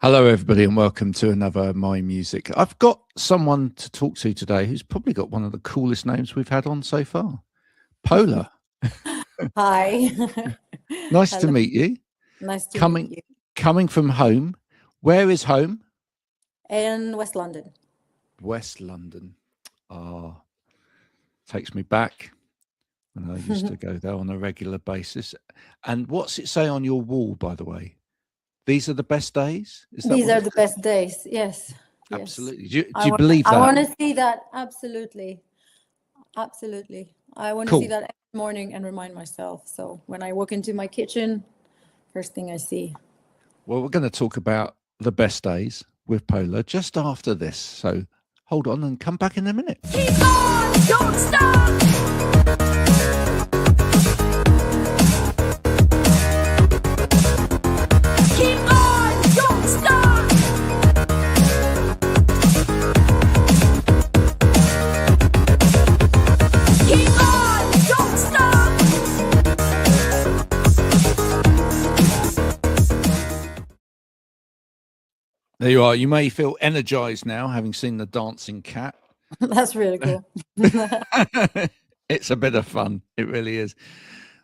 Hello, everybody, and welcome to another My Music. I've got someone to talk to today who's probably got one of the coolest names we've had on so far, Pola. Hi. Nice to Hello. meet you. Nice to meet Coming, you. coming from home. Where is home? In West London. West London. Ah, takes me back when I used to go there on a regular basis. And what's it say on your wall, by the way? These are the best days. Is that These what are it the says? best days. Yes. Yes. Absolutely. Do I you want believe I that? want to see that. Absolutely. Absolutely. I want to see Cool. that every morning and remind myself. So when I walk into my kitchen, first thing I see. Well, we're going to talk about the best days with Pola just after this. So hold on and come back in a minute. Keep on, don't stop. Keep on, don't stop. Keep on, don't stop. There you are. You may feel energized now, having seen the dancing cat. That's really cool. It's a bit of fun. It really is.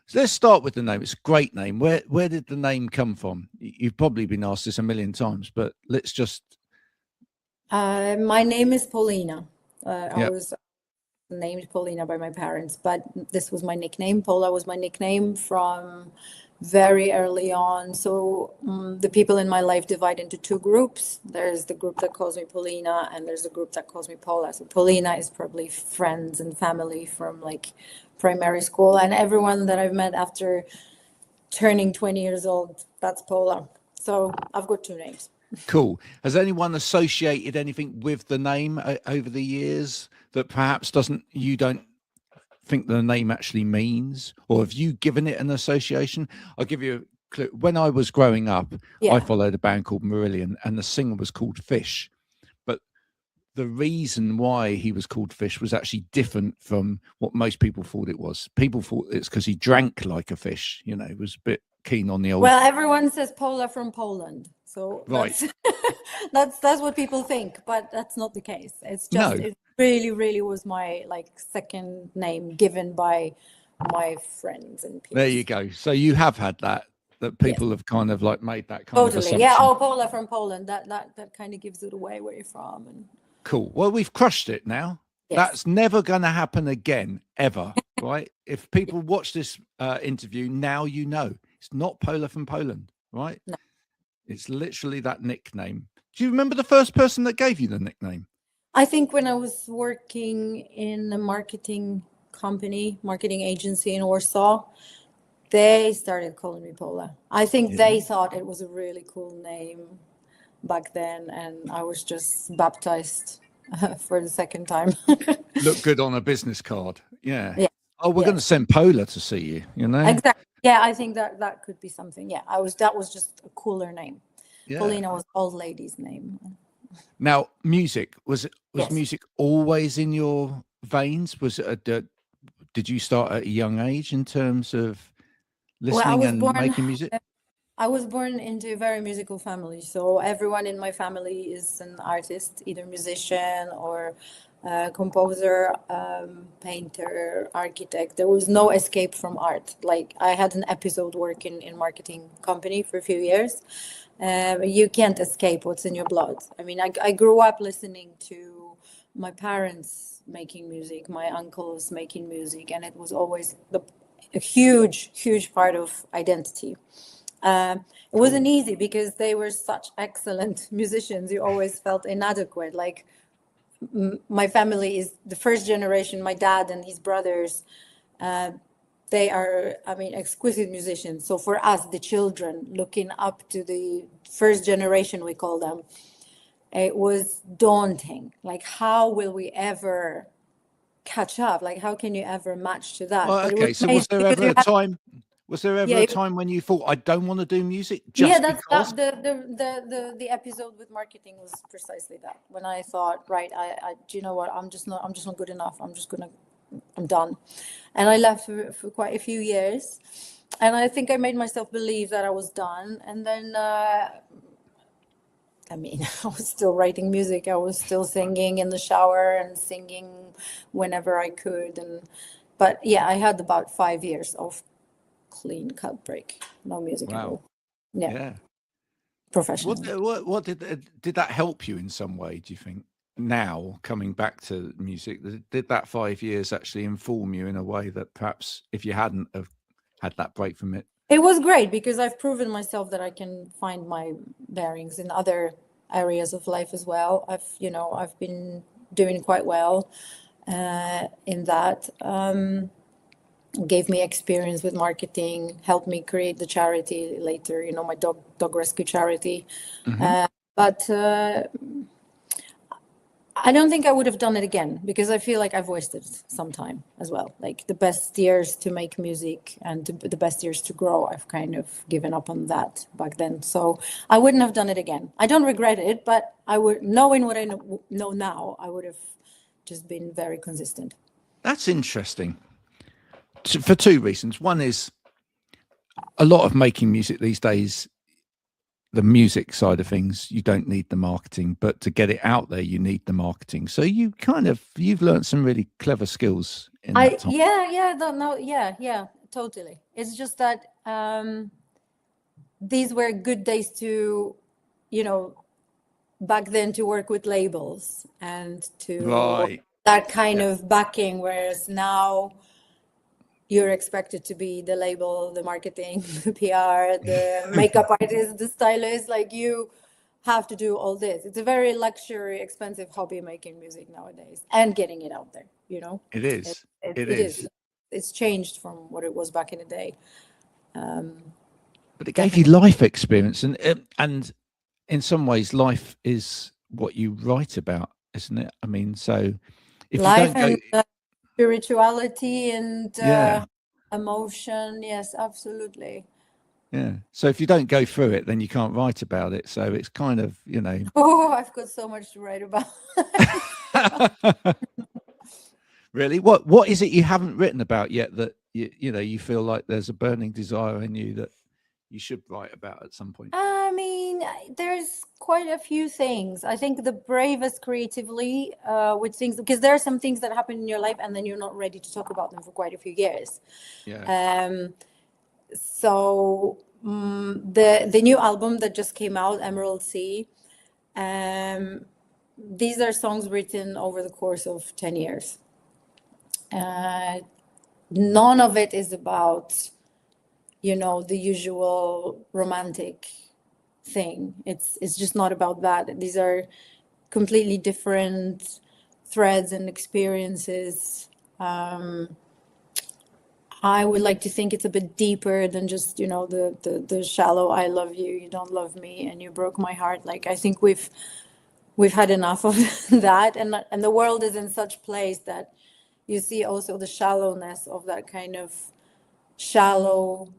So let's start with the name. It's a great name. Where did the name come from? You've probably been asked this a million times, but let's just. My name is Paulina. I Yeah. was named Paulina by my parents, but this was my nickname. Pola was my nickname from very early on. So the people in my life divide into two groups. There's the group that calls me Paulina, and there's a group that calls me Pola. So Paulina is probably friends and family from like primary school, and everyone that I've met after turning 20 years old, that's Pola. So I've got two names. Cool. Has anyone associated anything with the name over the years that perhaps you don't think the name actually means, or have you given it an association? I'll give you a clue. When I was growing up, I Yeah. followed a band called Marillion, and the singer was called Fish. But the reason why he was called Fish was actually different from what most people thought it was. People thought it's because he drank like a fish. He was a bit keen on the old. Well, everyone says Pola from Poland, so Right. that's what people think, but that's not the case. It's just No. it really was my like second name given by my friends and There peers. you go. So you have had that Yes, people have kind of like made that kind of totally. Yeah. assumption. Oh, Pola from Poland. That kind of gives it away where you're from. And Cool. Well, we've crushed it now. yes, That's never going to happen again, ever. Right? If people watch this interview now, it's not Pola from Poland, right? no. It's literally that nickname. Do you remember the first person that gave you the nickname? I think when I was working in a marketing agency in Warsaw, they started calling me Pola. I think they thought it was a really cool name back then, and I was just baptized for the second time. Look good on a business card. Yeah. Yeah, Oh, we're going to yes, send Pola to see you, exactly. Yeah, I think that could be something. Yeah, that was just a cooler name. Yeah. Paulina was old lady's name. Now, music was Yes. music always in your veins? Was it did you start at a young age in terms of Well, I listening was and born. making music? I was born into a very musical family, so everyone in my family is an artist, either musician or composer, painter, architect. There was no escape from art. Like I had an episode working in marketing company for a few years. You can't escape what's in your blood. I mean, I grew up listening to my parents making music, my uncles making music, and it was always a huge part of identity. It wasn't easy because they were such excellent musicians. You always felt inadequate. Like my family is the first generation. My dad and his brothers, they are, I mean, exquisite musicians. So for us, the children, looking up to the first generation, we call them, it was daunting. Like, how will we ever catch up? Like, how can you ever match to that? Well, But it was okay. So amazing was there because ever you a have, time? Was there ever yeah, a time when you thought I don't want to do music yeah, just that's because? the episode with marketing was precisely that. When I thought, right, do you know what? I'm just not good enough. I'm done. And I left for quite a few years. And I think I made myself believe that I was done. And then I mean, I was still writing music. I was still singing in the shower and singing whenever I could. But yeah, I had about 5 years of clean cut break, no music at Wow. all. Yeah, Yeah. professionally. What did that help you in some way, do you think? Now coming back to music, did that 5 years actually inform you in a way that perhaps if you hadn't have had that break from it? It was great because I've proven myself that I can find my bearings in other areas of life as well. I've been doing quite well in that. Gave me experience with marketing, helped me create the charity later, my dog rescue charity. Mhm. But I don't think I would have done it again because I feel like I've wasted some time as well. Like the best years to make music and the best years to grow, I've kind of given up on that back then. So I wouldn't have done it again. I don't regret it, but I would, knowing what I know now, I would have just been very consistent. That's interesting. For two reasons. One is a lot of making music these days, the music side of things, you don't need the marketing, but to get it out there, you need the marketing. So you've learned some really clever skills in that time. Yeah, totally. It's just that these were good days to, back then to work with labels and to Right. that kind of backing, whereas now you're expected to be the label, the marketing, the PR, the makeup artist, the stylist. Like you have to do all this. It's a very luxury, expensive hobby making music nowadays and getting it out there. It it, is. it, It it is. is. It's changed from what it was back in the day. But it gave you life experience, and in some ways, life is what you write about, isn't it? I mean, so if you Life don't go, and spirituality and yeah, emotion. Yes, absolutely. yeah. So if you don't go through it, then you can't write about it. So it's kind of, Oh, I've got so much to write about. really, what is it you haven't written about yet that you feel like there's a burning desire in you that you should write about at some point? I mean, there's quite a few things. I think the bravest creatively with things, because there are some things that happen in your life and then you're not ready to talk about them for quite a few years. Yeah. So the new album that just came out, Emerald Sea, these are songs written over the course of 10 years. None of it is about, the usual romantic thing. It's just not about that. These are completely different threads and experiences. I would like to think it's a bit deeper than just, the shallow "I love you, you don't love me, and you broke my heart." Like I think we've had enough of that, and the world is in such place that you see also the shallowness of that kind of shallow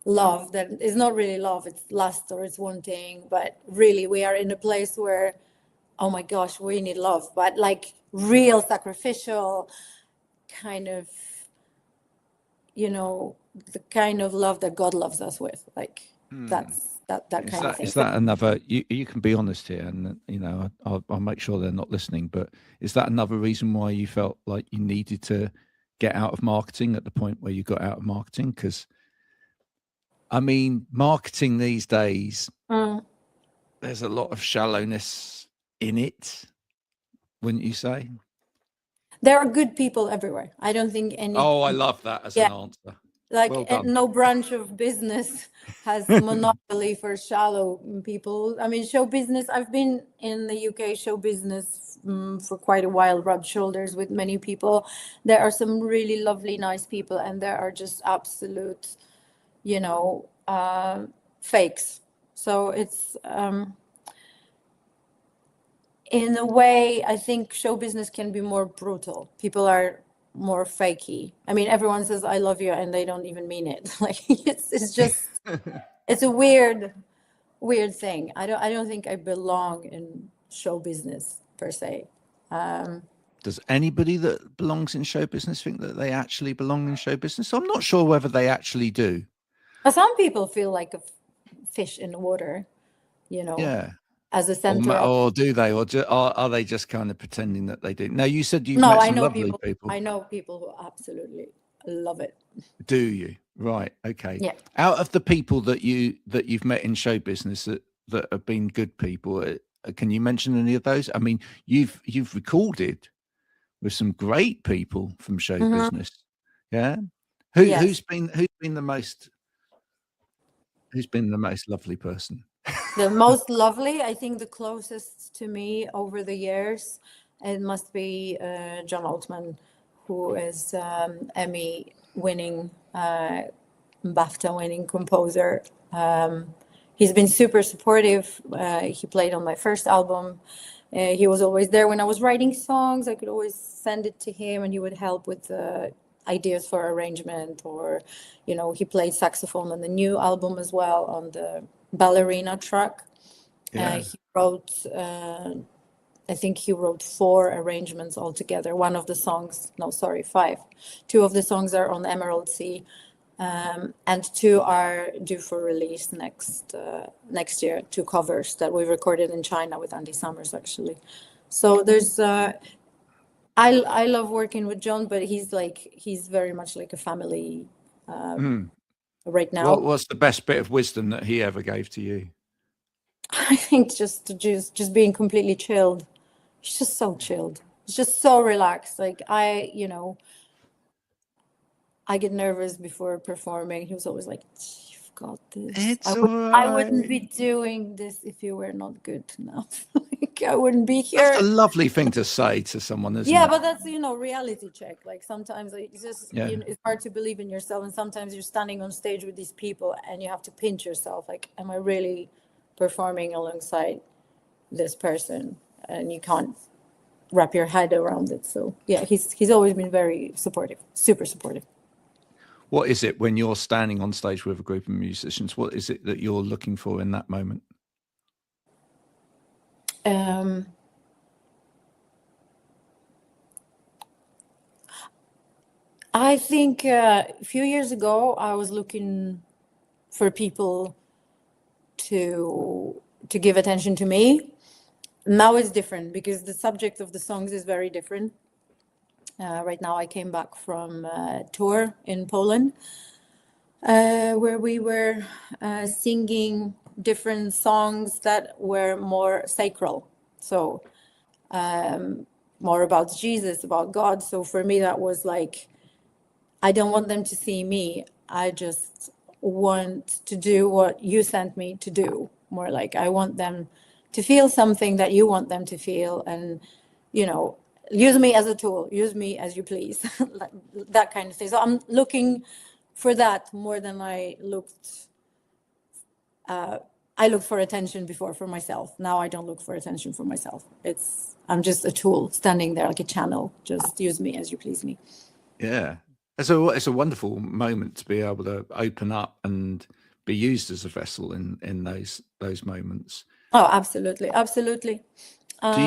love that is not really love, it's lust or it's wanting. But really we are in a place where, oh my gosh, we need love, but like real sacrificial kind of, the kind of love that God loves us with. Like that's that kind of thing. Is that another? You can be honest here, and I'll make sure they're not listening. But is that another reason why you felt like you needed to get out of marketing at the point where you got out of marketing? Because I mean, marketing these days, there's a lot of shallowness in it, wouldn't you say? There are good people everywhere. I don't think any. Oh, I love that as an answer. Like Well done. no branch of business has monopoly for shallow people. I mean, show business. I've been in the UK show business for quite a while, rubbed shoulders with many people. There are some really lovely, nice people, and there are just absolute, fakes. So it's in a way, I think show business can be more brutal. People are more fakey. I mean, everyone says "I love you" and they don't even mean it. Like it's just it's a weird thing. I don't think I belong in show business per se. Does anybody that belongs in show business think that they actually belong in show business? I'm not sure whether they actually do. Some people feel like a fish in the water, Yeah. as a Or, center of. or do they, or are they just kind of pretending that they do? No, you said you've No, met I some know lovely people. people. I know people who absolutely love it. Do you? Right. Okay. Yeah. Out of the people that you've met in show business that have been good people, can you mention any of those? I mean, you've recorded with some great people from show Mhm. business. Yeah. Yes. Who's been the most lovely person? The most lovely, I think the closest to me over the years, it must be John Altman, who is Emmy winning, BAFTA winning composer. He's been super supportive. He played on my first album. He was always there when I was writing songs. I could always send it to him, and he would help with ideas for arrangement. Or, he played saxophone on the new album as well, on the Ballerina track. Yeah. He wrote, I think he wrote 4 arrangements altogether. One of the songs, no, sorry, 5. 2 of the songs are on Emerald Sea. And 2 are due for release next year. 2 covers that we recorded in China with Andy Summers, actually. So there's, I love working with John, but he's very much like a family right now. What's the best bit of wisdom that he ever gave to you? I think just being completely chilled. He's just so chilled. He's just so relaxed. Like I get nervous before performing. He was always like, "You've got this. It's I wouldn't alright. be doing this if you were not good enough. Like I wouldn't be here." That's a lovely thing to say to someone, isn't Yeah, it? but that's reality check. Like sometimes it's just Yeah. it's hard to believe in yourself, and sometimes you're standing on stage with these people and you have to pinch yourself. Like, am I really performing alongside this person? And you can't wrap your head around it. So yeah, he's always been very supportive, super supportive. What is it when you're standing on stage with a group of musicians? What is it that you're looking for in that moment? I think a few years ago I was looking for people to give attention to me. Now it's different because the subject of the songs is very different. Right now I came back from a tour in Poland where we were singing different songs that were more sacral. So more about Jesus, about God. So for me, that was like, I don't want them to see me. I just want to do what you sent me to do. More like I want them to feel something that you want them to feel, and use me as a tool, use me as you please, like that kind of thing. So I'm looking for that more than I looked for attention before for myself. Now I don't look for attention for myself. I'm just a tool standing there like a channel. Just use me as you please me. Yeah. It's a wonderful moment to be able to open up and be used as a vessel in those moments. Oh, absolutely, absolutely. Do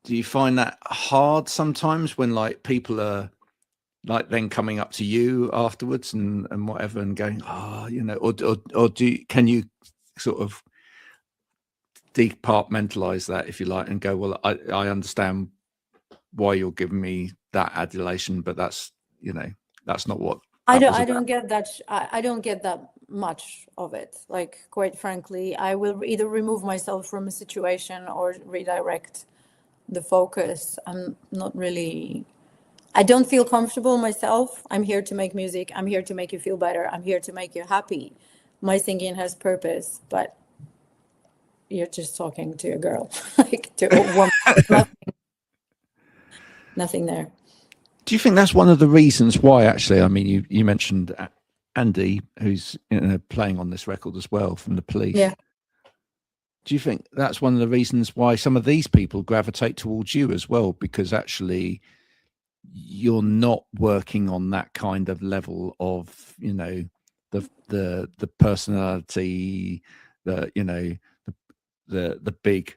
you find that hard sometimes when like people are like then coming up to you afterwards and whatever and going, or can you sort of departmentalize that, if you like, and go, well, I understand why you're giving me that adulation, but that's not what I don't get that. I don't get that much of it. Like, quite frankly, I will either remove myself from a situation or redirect the focus. I'm not really. I don't feel comfortable myself. I'm here to make music. I'm here to make you feel better. I'm here to make you happy. My singing has purpose, but you're just talking to a girl, like to a woman. Nothing there. Do you think that's one of the reasons why, actually? I mean, you mentioned Andy, who's playing on this record as well from the Police. Yeah. Do you think that's one of the reasons why some of these people gravitate towards you as well? Because actually, you're not working on that kind of level of, the personality, the big,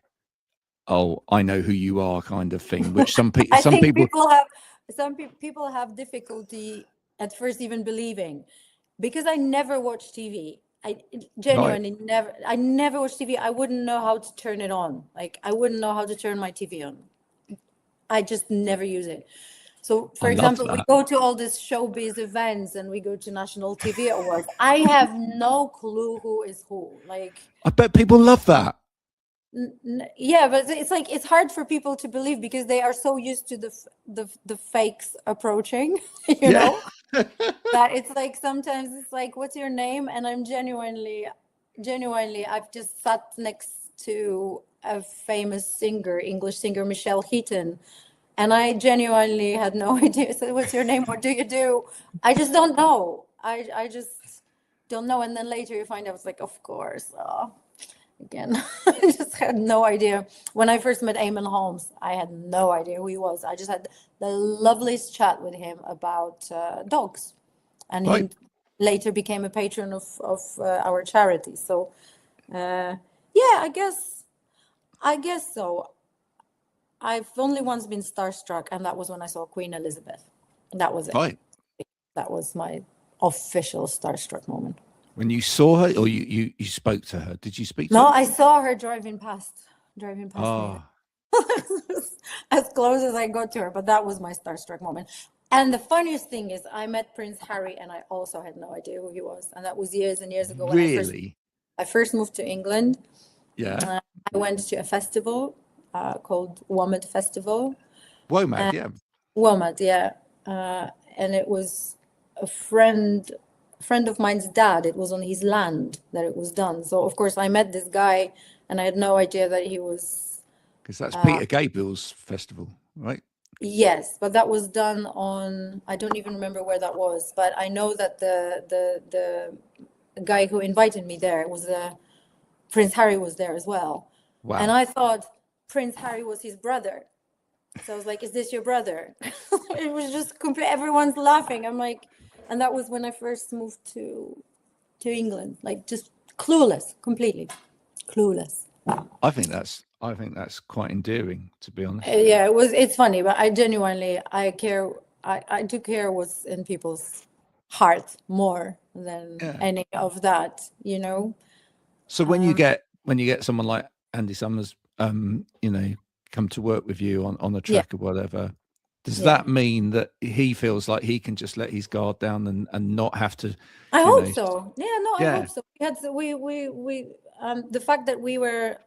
oh, I know who you are kind of thing, which some people, some people have difficulty at first even believing, because I never watch TV. I genuinely never. I never watch TV. I wouldn't know how to turn it on. Like I wouldn't know how to turn my TV on. I just never use it. So, for I love example, we that. go to all these showbiz events and we go to national TV awards. I have no clue who is who. Like, I bet people love that. yeah, but it's like it's hard for people to believe because they are so used to the fakes approaching, you know, that it's like sometimes it's like, what's your name? And I'm genuinely, I've just sat next to a famous singer, English singer, Michelle Heaton, and I genuinely had no idea. So, what's your name? What do you do? I just don't know. I just don't know. And then later you find out, it's like, of course. Again, I just had no idea. When I first met Eamon Holmes, I had no idea who he was. I just had the loveliest chat with him about dogs. And he later became a patron of our charity. So, yeah, I guess so. I've only once been starstruck, and that was when I saw Queen Elizabeth. That was it. Right. That was my official starstruck moment. When you saw her, or you spoke to her? Did you speak to No, her? I saw her driving past me. Oh, As close as I got to her, but that was my starstruck moment. And the funniest thing is I met Prince Harry and I also had no idea who he was. And that was years and years ago when really? I first moved to England. Yeah. I went to a festival called WOMAD Festival. WOMAD, yeah. WOMAD, yeah. And it was a friend of mine's dad. It was on his land that it was done. So of course I met this guy and I had no idea that he was. Because that's Peter Gabriel's festival, right? Yes, but that was done on, I don't even remember where that was, but I know that the guy who invited me there was Prince Harry was there as well. Wow. And I thought Prince Harry was his brother. So I was like, is this your brother? It was just everyone's laughing. I'm like, and that was when I first moved to England, like just clueless, completely clueless. I think that's quite endearing, to be honest. Yeah, it's funny, but I genuinely, I do care what's in people's heart more than any of that, you know? So when you get someone like Andy Summers, come to work with you on a track or whatever, does that mean that he feels like he can just let his guard down and not have to? I hope so. Yeah, no, I Yeah. hope so. We the fact that we were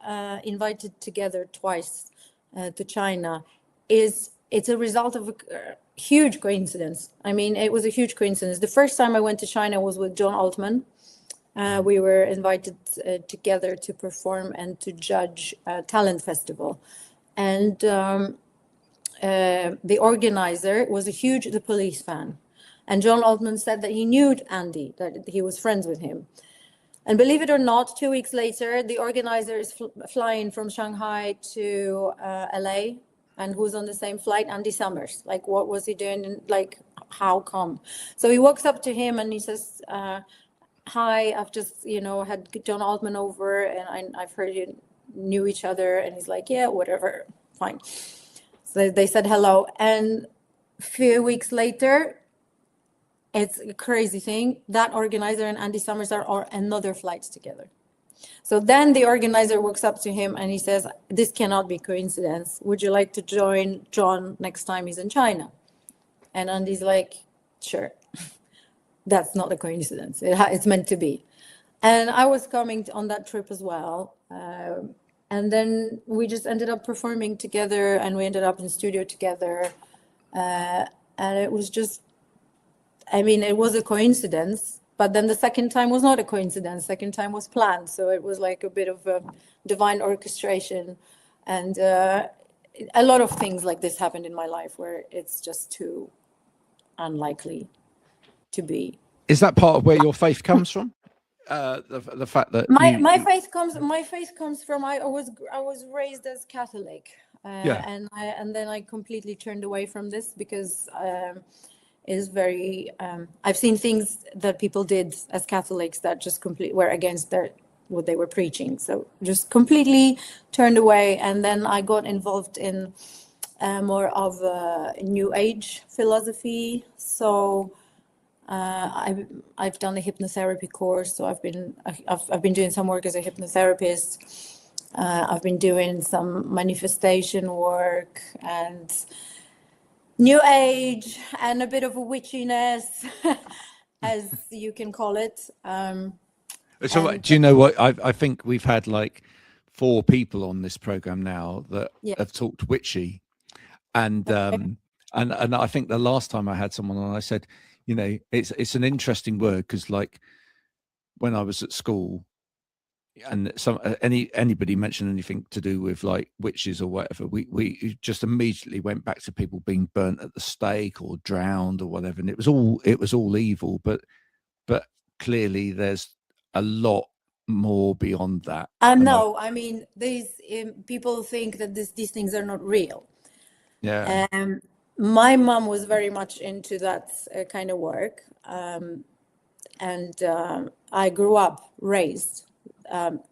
invited together twice to China it's a result of a huge coincidence. I mean, it was a huge coincidence. The first time I went to China was with John Altman. We were invited together to perform and to judge a talent festival. And the organizer was a huge The Police fan. And John Altman said that he knew Andy, that he was friends with him. And believe it or not, 2 weeks later, the organizer is flying from Shanghai to LA. And who's on the same flight? Andy Summers. Like, what was he doing? Like, how come? So he walks up to him and he says, hi, I've just, had John Altman over and I've heard you knew each other. And he's like, yeah, whatever, fine. So they said hello. And a few weeks later, it's a crazy thing. That organizer and Andy Summers are on another flight together. So then the organizer walks up to him and he says, this cannot be coincidence. Would you like to join John next time he's in China? And Andy's like, sure. That's not a coincidence. It's meant to be. And I was coming on that trip as well. And then we just ended up performing together and we ended up in studio together. And it was just, it was a coincidence, but then the second time was not a coincidence. Second time was planned. So it was like a bit of a divine orchestration. And a lot of things like this happened in my life where it's just too unlikely to be. Is that part of where your faith comes from? The fact that my faith comes from I was raised as Catholic, and then I completely turned away from this because is very I've seen things that people did as Catholics that just completely were against what they were preaching, so just completely turned away. And then I got involved in more of a New Age philosophy, so I've done a hypnotherapy course, so I've been doing some work as a hypnotherapist. I've been doing some manifestation work and new age and a bit of a witchiness, as you can call it. So, And do you know what? I think we've had like 4 people on this program now that yeah, have talked witchy, and okay. and I think the last time I had someone on, I said, you know, it's an interesting word because like when I was at school, and some anybody mentioned anything to do with like witches or whatever, we just immediately went back to people being burnt at the stake or drowned or whatever, and it was all evil. But clearly, there's a lot more beyond that. And I No, I mean, these people think that these things are not real. yeah. My mom was very much into that kind of work, and I grew up raised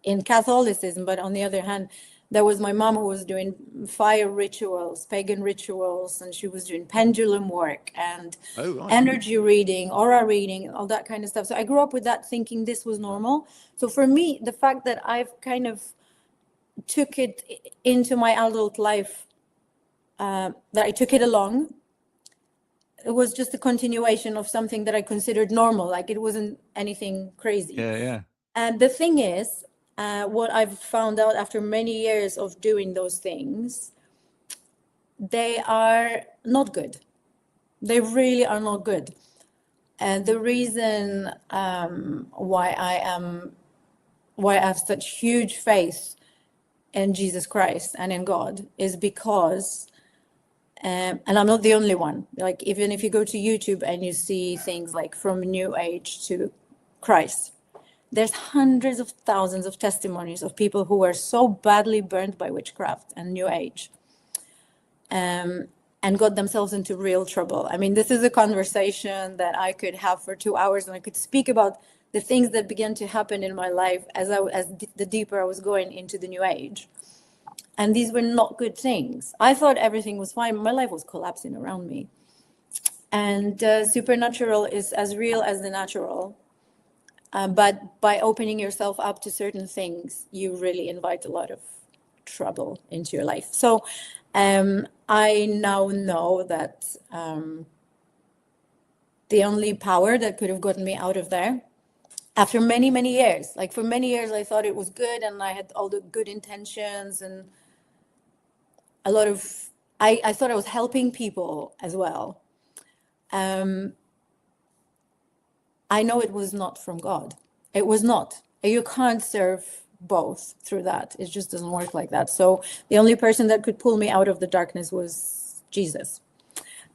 in Catholicism, but on the other hand, there was my mom who was doing fire rituals, pagan rituals, and she was doing pendulum work and Oh right. energy reading, aura reading, all that kind of stuff. So I grew up with that, thinking this was normal. So for me, the fact that I've kind of took it into my adult life, that I took it along, it was just a continuation of something that I considered normal. Like it wasn't anything crazy. Yeah, yeah. And the thing is, what I've found out after many years of doing those things, they are not good. They really are not good. And the reason why I have such huge faith in Jesus Christ and in God is because, and I'm not the only one. Like even if you go to YouTube and you see things like from New Age to Christ, there's hundreds of thousands of testimonies of people who were so badly burned by witchcraft and New Age, and got themselves into real trouble. I mean, this is a conversation that I could have for 2 hours, and I could speak about the things that began to happen in my life as the deeper I was going into the New Age. And these were not good things. I thought everything was fine. My life was collapsing around me. And supernatural is as real as the natural. But by opening yourself up to certain things, you really invite a lot of trouble into your life. So I now know that the only power that could have gotten me out of there, after many, many years, like for many years, I thought it was good and I had all the good intentions and a lot of, I thought I was helping people as well. I know it was not from God. It was not. You can't serve both through that. It just doesn't work like that. So the only person that could pull me out of the darkness was Jesus.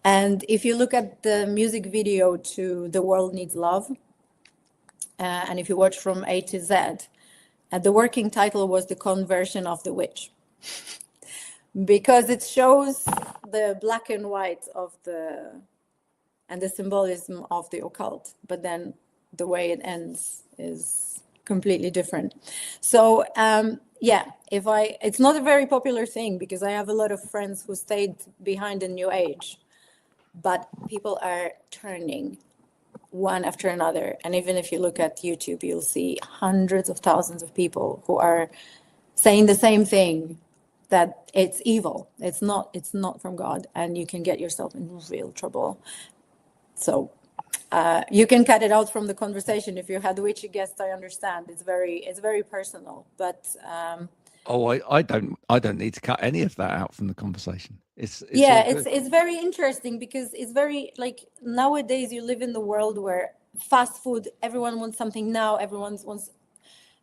And if you look at the music video to The World Needs Love, and if you watch from A to Z, the working title was The Conversion of the Witch. Because it shows the black and white of and the symbolism of the occult, but then the way it ends is completely different. So it's not a very popular thing because I have a lot of friends who stayed behind in New Age, but people are turning one after another. And even if you look at YouTube, you'll see hundreds of thousands of people who are saying the same thing, that it's evil. It's not from God, and you can get yourself in real trouble. So you can cut it out from the conversation. If you had witchy guests, I understand. It's very personal. But I don't need to cut any of that out from the conversation. It's yeah, all good. it's very interesting because it's very, like, nowadays you live in the world where fast food, everyone wants something now. Everyone wants.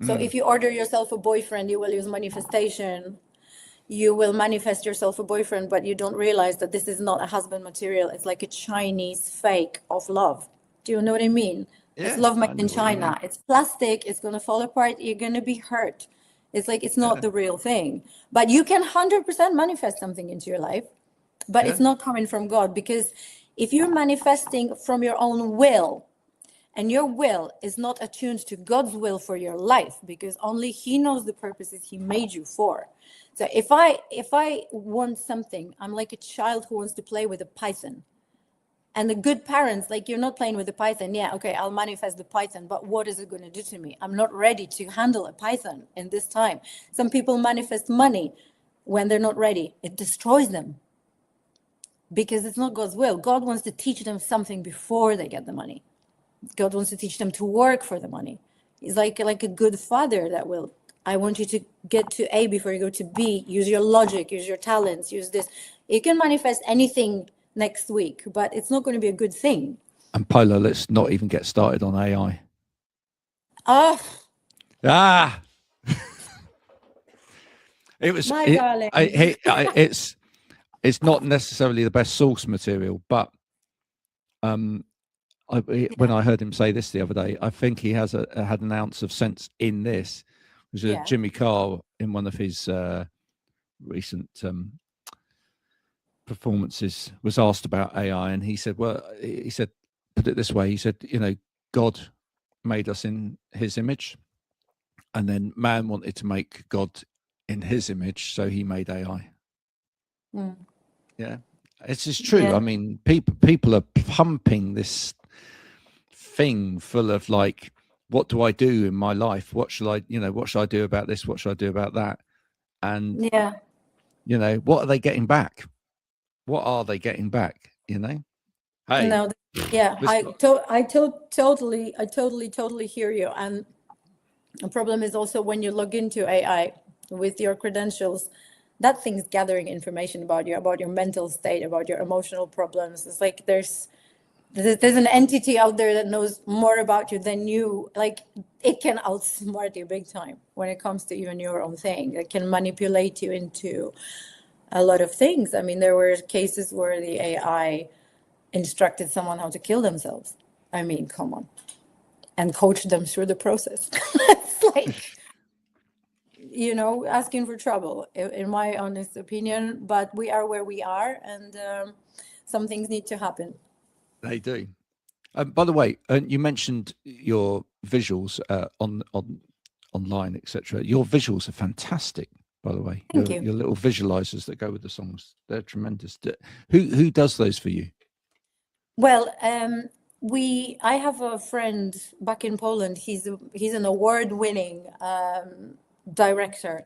So if you order yourself a boyfriend, you will use manifestation. You will manifest yourself a boyfriend, but you don't realize that this is not a husband material. It's like a Chinese fake of love. Do you know what I mean? It's Yeah, love I made know in what you mean. China. It's plastic. It's going to fall apart. You're going to be hurt. It's like, it's not Yeah, the real thing. But you can 100% manifest something into your life, but it's yeah, not coming from God. Because if you're manifesting from your own will, and your will is not attuned to God's will for your life, because only He knows the purposes He made you for. So if I want something, I'm like a child who wants to play with a python, And the good parents, like, you're not playing with the python. Yeah, okay, I'll manifest the python, but what is it going to do to me? I'm not ready to handle a python in this time. Some people manifest money when they're not ready. It destroys them because it's not God's will. God wants to teach them something before they get the money. God wants to teach them to work for the money. He's like a good father that will, I want you to get to A before you go to B. Use your logic, use your talents, use this. You can manifest anything next week, but it's not going to be a good thing. And Pola, let's not even get started on AI. Oh, It was. my darling. It's not necessarily the best source material, but when I heard him say this the other day, I think he had an ounce of sense in this. It was Jimmy Carr in one of his recent performances was asked about AI, and he said, put it this way. He said, God made us in his image, and then man wanted to make God in his image, so he made AI. Yeah, it's just true. Yeah. I mean, people are pumping this thing full of like, what do I do in my life? What should I do about this? What should I do about that? And what are they getting back? What are they getting back? Hey, No, yeah, I totally hear you. And the problem is also when you log into AI with your credentials, that thing's gathering information about you, about your mental state, about your emotional problems. It's like there's an entity out there that knows more about you than you. Like, it can outsmart you big time when it comes to even your own thing. It can manipulate you into a lot of things. I mean, there were cases where the AI instructed someone how to kill themselves. I mean, come on. And coached them through the process. It's like, asking for trouble, in my honest opinion. But we are where we are, and some things need to happen. They do. By the way, you mentioned your visuals online, etc. Your visuals are fantastic, by the way. Thank you. Your little visualizers that go with the songs, they're tremendous. Who does those for you? Well, I have a friend back in Poland. He's an award-winning director.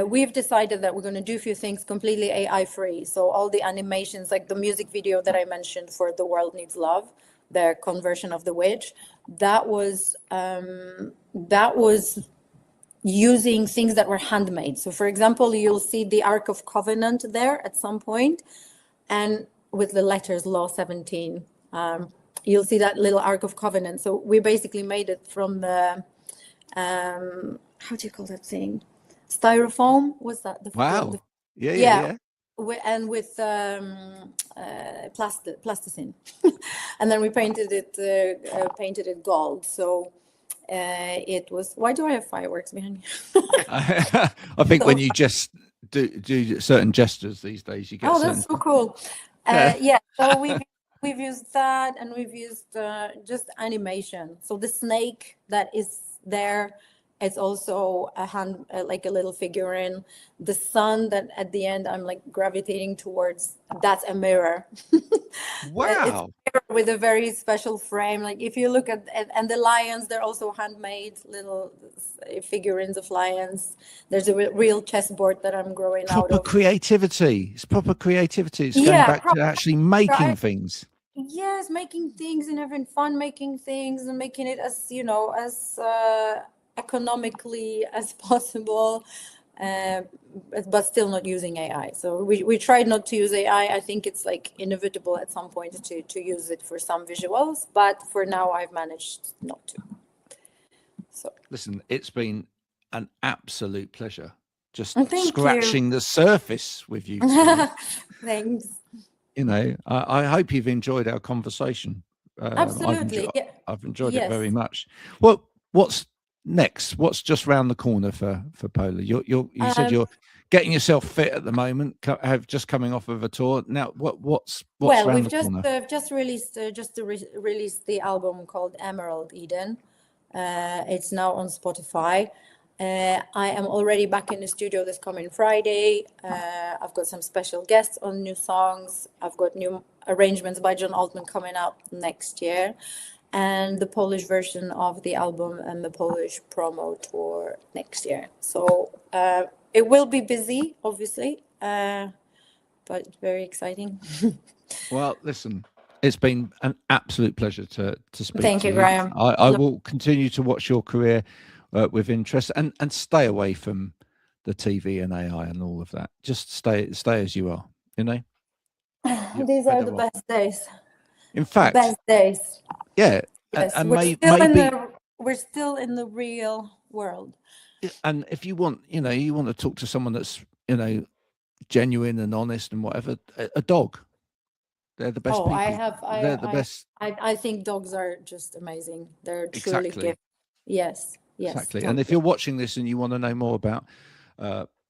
We've decided that we're going to do a few things completely AI free. So all the animations, like the music video that I mentioned for The World Needs Love, the conversion of the witch, that was using things that were handmade. So for example, you'll see the Ark of Covenant there at some point, and with the letters Law 17, you'll see that little Ark of Covenant. So we basically made it from the how do you call that thing? Styrofoam, was that? Wow. Yeah. And with plasticine. And then we painted it gold. So it was, why do I have fireworks behind me? I think when you just do certain gestures these days, you get that's so cool. So we've used that, and we've used just animation. So the snake that is there, it's also a hand, like a little figurine. The sun that at the end I'm like gravitating towards, that's a mirror. Wow. It's a mirror with a very special frame. Like if you look at, and the lions, they're also handmade little figurines of lions. There's a real chessboard that I'm growing out of. Proper creativity. It's proper creativity. It's going back to actually making things. Yes, making things and having fun making things and making it as, as economically as possible, but still not using AI. So we tried not to use AI. I think it's like inevitable at some point to use it for some visuals, but for now I've managed not to. So listen, it's been an absolute pleasure just Thank scratching the surface with you. Thanks. I hope you've enjoyed our conversation. Absolutely. I've enjoyed it very much. Well, what's next? What's just round the corner for Pola? You said you're getting yourself fit at the moment. Have just coming off of a tour. Now, what's round the corner? We've just released released the album called Emerald Eden. It's now on Spotify. I am already back in the studio this coming Friday. I've got some special guests on new songs. I've got new arrangements by John Altman coming up next year, and the Polish version of the album and the Polish promo tour next year. So it will be busy, obviously, but very exciting. Well, listen, it's been an absolute pleasure to speak Thank to you, Graham. I will continue to watch your career with interest, and stay away from the TV and AI and all of that. Just stay as you are, you know. These are the best days. In fact, Best days. yeah. Yes, And we're still in the real world. and if you want, you want to talk to someone that's, genuine and honest and whatever, a dog. They're the best people. They're the best. I think dogs are just amazing. They're truly gift. Yes. Exactly. And if you're watching this and you want to know more about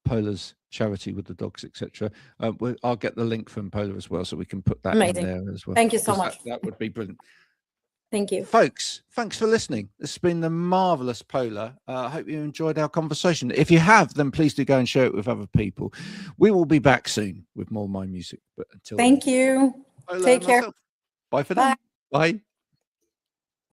Pola's charity with the dogs, etc., I'll get the link from Pola as well, so we can put that in there as well. Thank you so much. That would be brilliant. Thank you. Folks, thanks for listening. This has been the marvelous Pola. I hope you enjoyed our conversation. If you have, then please do go and share it with other people. We will be back soon with more My Music. But until Thank you. Pola Take care. Bye for now. Bye.